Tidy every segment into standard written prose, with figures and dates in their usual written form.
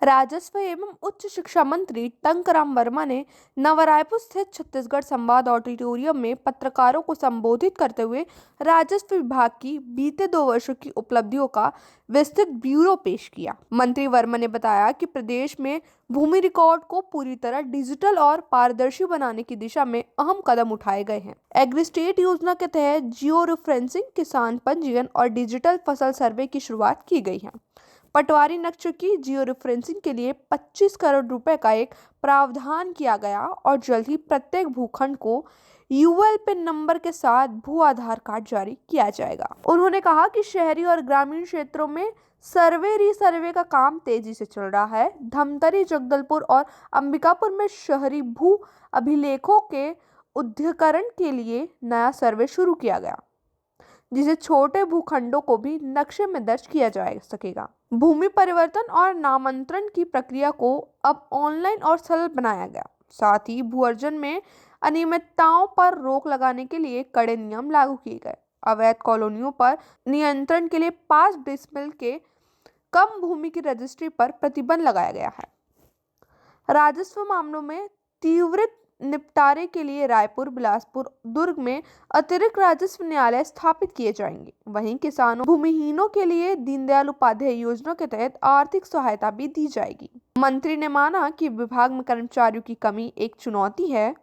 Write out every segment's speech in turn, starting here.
राजस्व एवं उच्च शिक्षा मंत्री टंकराम वर्मा ने नवरायपुर स्थित छत्तीसगढ़ संवाद ऑडिटोरियम में पत्रकारों को संबोधित करते हुए राजस्व विभाग की बीते 2 वर्षों की उपलब्धियों का विस्तृत ब्यूरो पेश किया। मंत्री वर्मा ने बताया कि प्रदेश में भूमि रिकॉर्ड को पूरी तरह डिजिटल और पारदर्शी बनाने की दिशा में अहम कदम उठाए गए हैं। एग्रीस्टेट योजना के तहत जियो रेफरेंसिंग, किसान पंजीयन और डिजिटल फसल सर्वे की शुरुआत की गई है। पटवारी नक्शे की जियो रेफरेंसिंग के लिए 25 करोड़ रुपए का एक प्रावधान किया गया और जल्द ही प्रत्येक भूखंड को यूएल पिन नंबर के साथ भू आधार कार्ड जारी किया जाएगा। उन्होंने कहा कि शहरी और ग्रामीण क्षेत्रों में सर्वे रीसर्वे का काम तेजी से चल रहा है। धमतरी, जगदलपुर और अंबिकापुर में शहरी भू अभिलेखों के उद्घीकरण के लिए नया सर्वे शुरू किया गया, जिसे छोटे भूखंडों को भी नक्शे में दर्ज किया जा सकेगा। भूमि परिवर्तन और नामांतरण की प्रक्रिया को अब ऑनलाइन और सरल बनाया गया। साथ ही भू अर्जन में अनियमितताओं पर रोक लगाने के लिए कड़े नियम लागू किए गए। अवैध कॉलोनियों पर नियंत्रण के लिए 5 डेसिबल के कम भूमि की रजिस्ट्री पर प्रतिबंध लगाया गया है। राजस्व मामलों में त्वरित निपटारे के लिए रायपुर, बिलासपुर, दुर्ग में अतिरिक्त राजस्व न्यायालय स्थापित किए जाएंगे। वहीं किसानों, भूमिहीनों के लिए दीनदयाल उपाध्याय योजना के तहत आर्थिक सहायता भी दी जाएगी। मंत्री ने माना कि विभाग में कर्मचारियों की कमी एक चुनौती है,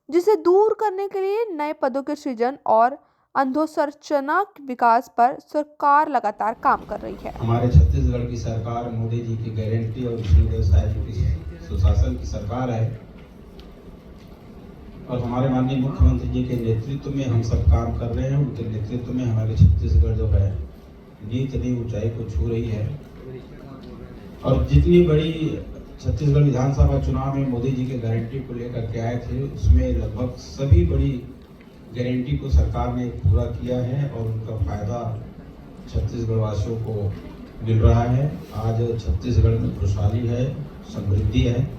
जिसे दूर करने के लिए नए पदों के सृजन और अधोसंरचना विकास पर सरकार लगातार काम कर रही है। हमारे छत्तीसगढ़ की सरकार मोदी जी की गारंटी और विष्णुदेव साय जी की सुशासन की सरकार है और हमारे माननीय मुख्यमंत्री जी के नेतृत्व में हम सब काम कर रहे हैं। उनके नेतृत्व में हमारे छत्तीसगढ़ जो है नीत नई ऊंचाई को छू रही है और जितनी बड़ी छत्तीसगढ़ विधानसभा चुनाव में मोदी जी के गारंटी को लेकर के आए थे, उसमें लगभग सभी बड़ी गारंटी को सरकार ने पूरा किया है और उनका फायदा छत्तीसगढ़ वासियों को मिल रहा है। आज छत्तीसगढ़ में खुशहाली है, समृद्धि है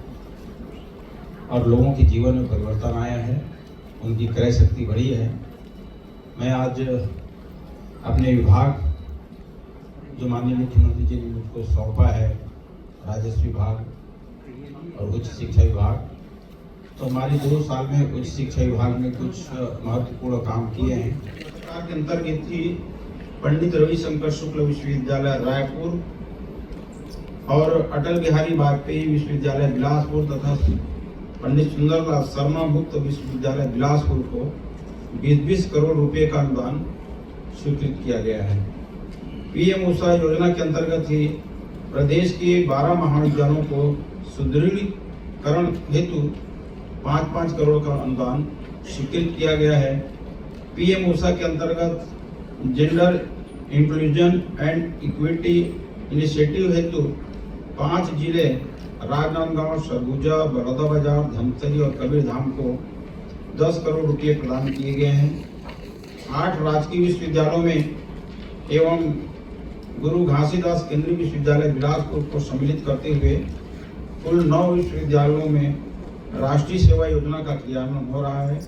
और लोगों के जीवन में परिवर्तन आया है, उनकी क्रय शक्ति बढ़ी है। मैं आज अपने विभाग जो माननीय मुख्यमंत्री जी ने मुझको सौंपा है, राजस्व विभाग और उच्च शिक्षा विभाग, तो हमारी 2 साल में उच्च शिक्षा विभाग में कुछ महत्वपूर्ण काम किए हैं। सरकार के अंतर्गत ही पंडित रविशंकर शुक्ल विश्वविद्यालय रायपुर और अटल बिहारी वाजपेयी विश्वविद्यालय बिलासपुर तथा पंडित सुंदरलाल शर्मा मुक्त विश्वविद्यालय बिलासपुर को 20-20 करोड़ रुपए का अनुदान स्वीकृत किया गया है। पीएम उषा योजना के अंतर्गत ही प्रदेश के 12 महाविद्यालयों को सुदृढ़ीकरण हेतु 5-5 करोड़ का अनुदान स्वीकृत किया गया है। पीएम उषा के अंतर्गत gender inclusion and equity initiative हेतु 5 जिले राजनांदगांव, सरगुजा, बलौदाबाजार, धमतरी और कबीरधाम को 10 करोड़ रुपए प्रदान किए गए हैं। 8 राजकीय विश्वविद्यालयों में एवं गुरु घासीदास केंद्रीय विश्वविद्यालय बिलासपुर को सम्मिलित करते हुए कुल 9 विश्वविद्यालयों में राष्ट्रीय सेवा योजना का क्रियान्वयन हो रहा है।